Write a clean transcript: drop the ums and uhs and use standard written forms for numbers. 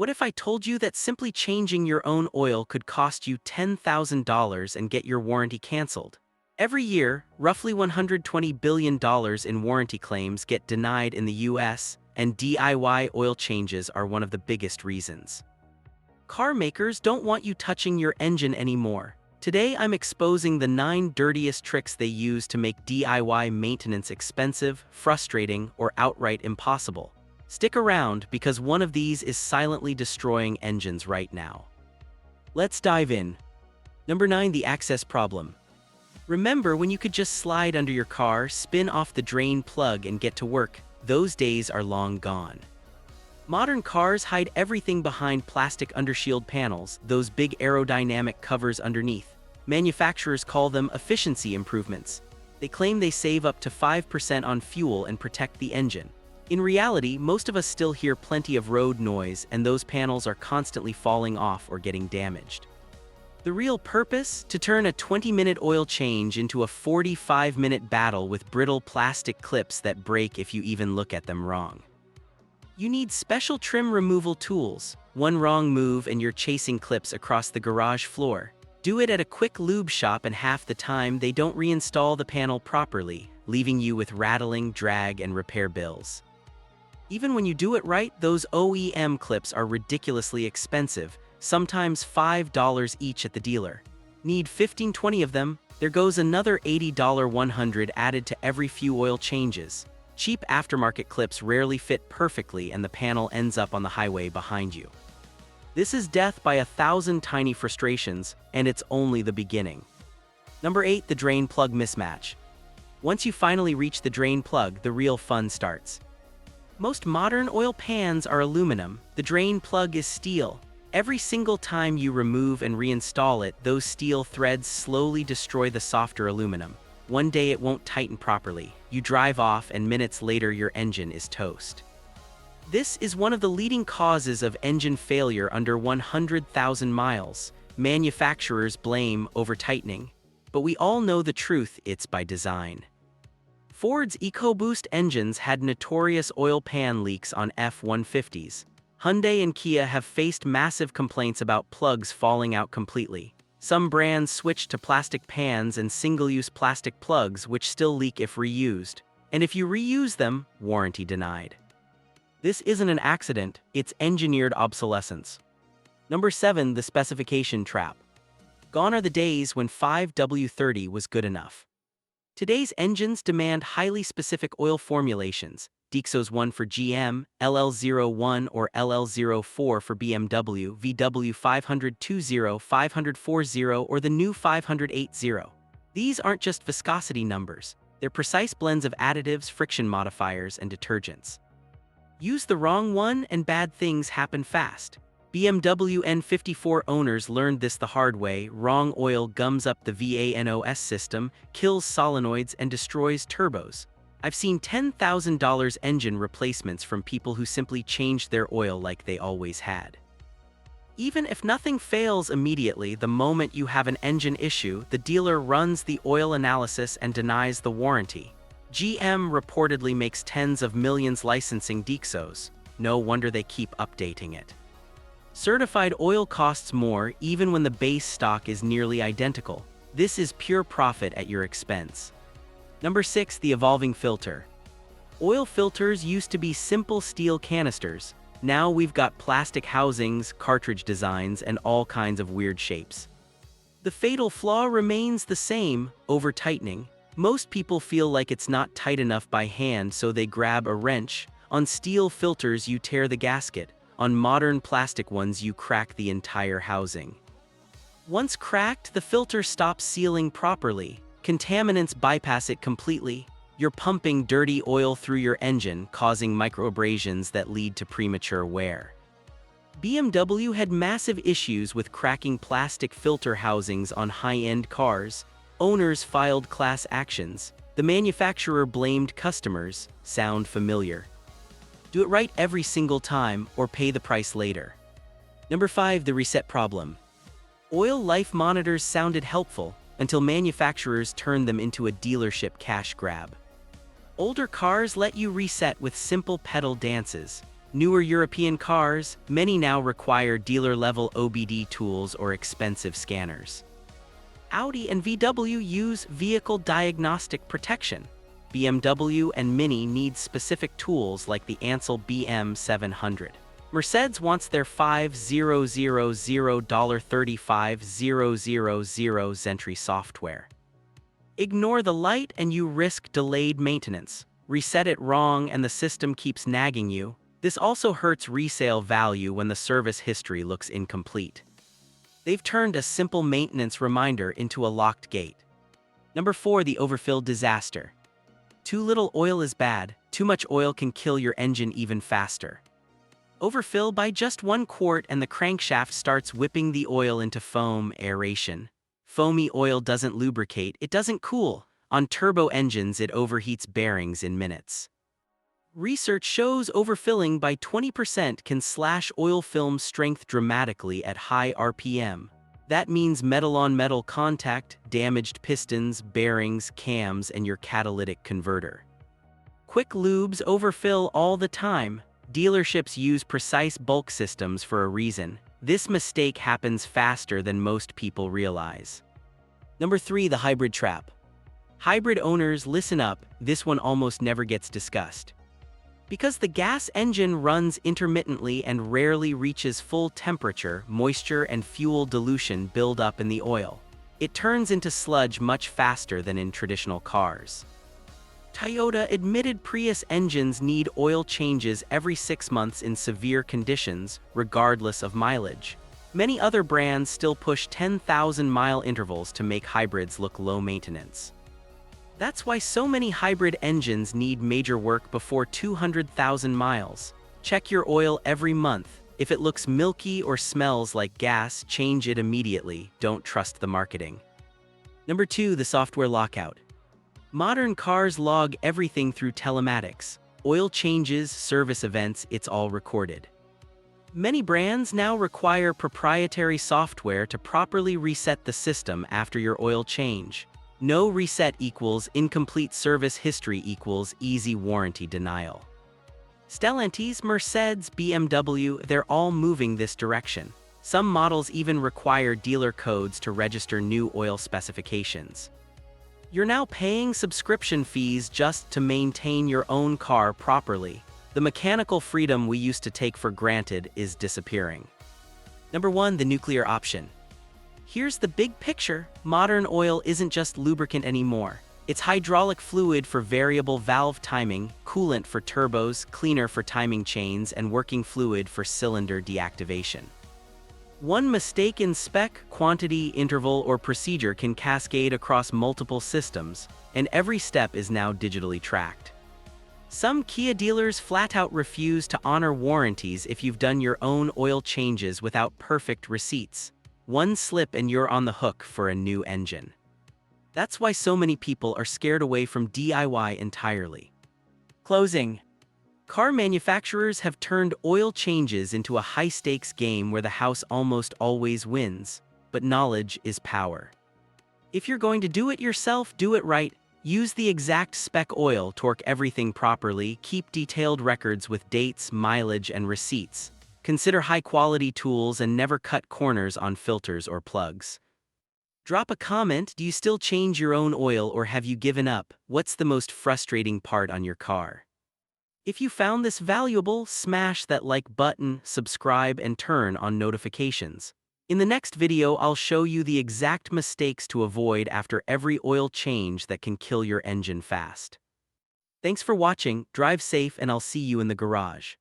What if I told you that simply changing your own oil could cost you $10,000 and get your warranty canceled? Every year, roughly $120 billion in warranty claims get denied in the US, and DIY oil changes are one of the biggest reasons. Car makers don't want you touching your engine anymore. Today I'm exposing the 9 dirtiest tricks they use to make DIY maintenance expensive, frustrating, or outright impossible. Stick around because one of these is silently destroying engines right now. Let's dive in. Number 9. The access problem. Remember when you could just slide under your car, spin off the drain plug and get to work? Those days are long gone. Modern cars hide everything behind plastic undershield panels, those big aerodynamic covers underneath. Manufacturers call them efficiency improvements. They claim they save up to 5% on fuel and protect the engine. In reality, most of us still hear plenty of road noise, and those panels are constantly falling off or getting damaged. The real purpose? To turn a 20-minute oil change into a 45-minute battle with brittle plastic clips that break if you even look at them wrong. You need special trim removal tools. One wrong move and you're chasing clips across the garage floor. Do it at a quick lube shop and half the time they don't reinstall the panel properly, leaving you with rattling, drag, and repair bills. Even when you do it right, those OEM clips are ridiculously expensive, sometimes $5 each at the dealer. Need 15-20 of them? There goes another $80 100 added to every few oil changes. Cheap aftermarket clips rarely fit perfectly and the panel ends up on the highway behind you. This is death by 1,000 tiny frustrations, and it's only the beginning. Number 8. The drain plug mismatch. Once you finally reach the drain plug, the real fun starts. Most modern oil pans are aluminum. The drain plug is steel. Every single time you remove and reinstall it, those steel threads slowly destroy the softer aluminum. One day it won't tighten properly. You drive off and minutes later your engine is toast. This is one of the leading causes of engine failure under 100,000 miles. Manufacturers blame over-tightening, but we all know the truth, it's by design. Ford's EcoBoost engines had notorious oil pan leaks on F-150s. Hyundai and Kia have faced massive complaints about plugs falling out completely. Some brands switched to plastic pans and single-use plastic plugs which still leak if reused. And if you reuse them, warranty denied. This isn't an accident, it's engineered obsolescence. Number 7. The specification trap. Gone are the days when 5W30 was good enough. Today's engines demand highly specific oil formulations. Dixos 1 for GM, LL01 or LL04 for BMW, VW 500-20, 500-40 or the new 500-80. These aren't just viscosity numbers, they're precise blends of additives, friction modifiers, and detergents. Use the wrong one and bad things happen fast. BMW N54 owners learned this the hard way. Wrong oil gums up the VANOS system, kills solenoids, and destroys turbos. I've seen $10,000 engine replacements from people who simply changed their oil like they always had. Even if nothing fails immediately, the moment you have an engine issue, the dealer runs the oil analysis and denies the warranty. GM reportedly makes tens of millions licensing Dixos. No wonder they keep updating it. Certified oil costs more even when the base stock is nearly identical. This is pure profit at your expense. Number 6. The evolving filter. Oil filters used to be simple steel canisters. Now we've got plastic housings, cartridge designs, and all kinds of weird shapes. The fatal flaw remains the same: over-tightening. Most people feel like it's not tight enough by hand, so they grab a wrench. On steel filters, you tear the gasket. On modern plastic ones, you crack the entire housing. Once cracked, the filter stops sealing properly. Contaminants bypass it completely. You're pumping dirty oil through your engine, causing microabrasions that lead to premature wear. BMW had massive issues with cracking plastic filter housings on high-end cars. Owners filed class actions. The manufacturer blamed customers. Sound familiar? Do it right every single time or pay the price later. Number 5. The reset problem. Oil life monitors sounded helpful until manufacturers turned them into a dealership cash grab. Older cars let you reset with simple pedal dances. Newer European cars, many now require dealer-level OBD tools or expensive scanners. Audi and VW use vehicle diagnostic protection. BMW and Mini need specific tools like the Ansel BM700. Mercedes wants their $5,000 $35000 Zentry software. Ignore the light and you risk delayed maintenance. Reset it wrong and the system keeps nagging you. This also hurts resale value when the service history looks incomplete. They've turned a simple maintenance reminder into a locked gate. Number 4, the overfill disaster. Too little oil is bad. Too much oil can kill your engine even faster. Overfill by just 1 quart and the crankshaft starts whipping the oil into foam aeration. Foamy oil doesn't lubricate, it doesn't cool. On turbo engines, it overheats bearings in minutes. Research shows overfilling by 20% can slash oil film strength dramatically at high RPM. That means metal-on-metal contact, damaged pistons, bearings, cams, and your catalytic converter. Quick lubes overfill all the time. Dealerships use precise bulk systems for a reason. This mistake happens faster than most people realize. Number 3, the hybrid trap. Hybrid owners, listen up, this one almost never gets discussed. Because the gas engine runs intermittently and rarely reaches full temperature, moisture and fuel dilution build up in the oil. It turns into sludge much faster than in traditional cars. Toyota admitted Prius engines need oil changes every 6 months in severe conditions, regardless of mileage. Many other brands still push 10,000-mile intervals to make hybrids look low maintenance. That's why so many hybrid engines need major work before 200,000 miles. Check your oil every month. If it looks milky or smells like gas, change it immediately. Don't trust the marketing. Number 2, the software lockout. Modern cars log everything through telematics. Oil changes, service events, it's all recorded. Many brands now require proprietary software to properly reset the system after your oil change. No reset equals incomplete service history equals easy warranty denial. Stellantis, Mercedes, BMW, they're all moving this direction. Some models even require dealer codes to register new oil specifications. You're now paying subscription fees just to maintain your own car properly. The mechanical freedom we used to take for granted is disappearing. Number 1, the nuclear option. Here's the big picture. Modern oil isn't just lubricant anymore. It's hydraulic fluid for variable valve timing, coolant for turbos, cleaner for timing chains, and working fluid for cylinder deactivation. One mistake in spec, quantity, interval, or procedure can cascade across multiple systems, and every step is now digitally tracked. Some Kia dealers flat out refuse to honor warranties if you've done your own oil changes without perfect receipts. One slip and you're on the hook for a new engine. That's why so many people are scared away from DIY entirely. Closing. Car manufacturers have turned oil changes into a high-stakes game where the house almost always wins, but knowledge is power. If you're going to do it yourself, do it right. Use the exact spec oil, torque everything properly, keep detailed records with dates, mileage, and receipts. Consider high-quality tools and never cut corners on filters or plugs. Drop a comment. Do you still change your own oil or have you given up? What's the most frustrating part on your car? If you found this valuable, smash that like button, subscribe, and turn on notifications. In the next video, I'll show you the exact mistakes to avoid after every oil change that can kill your engine fast. Thanks for watching, drive safe, and I'll see you in the garage.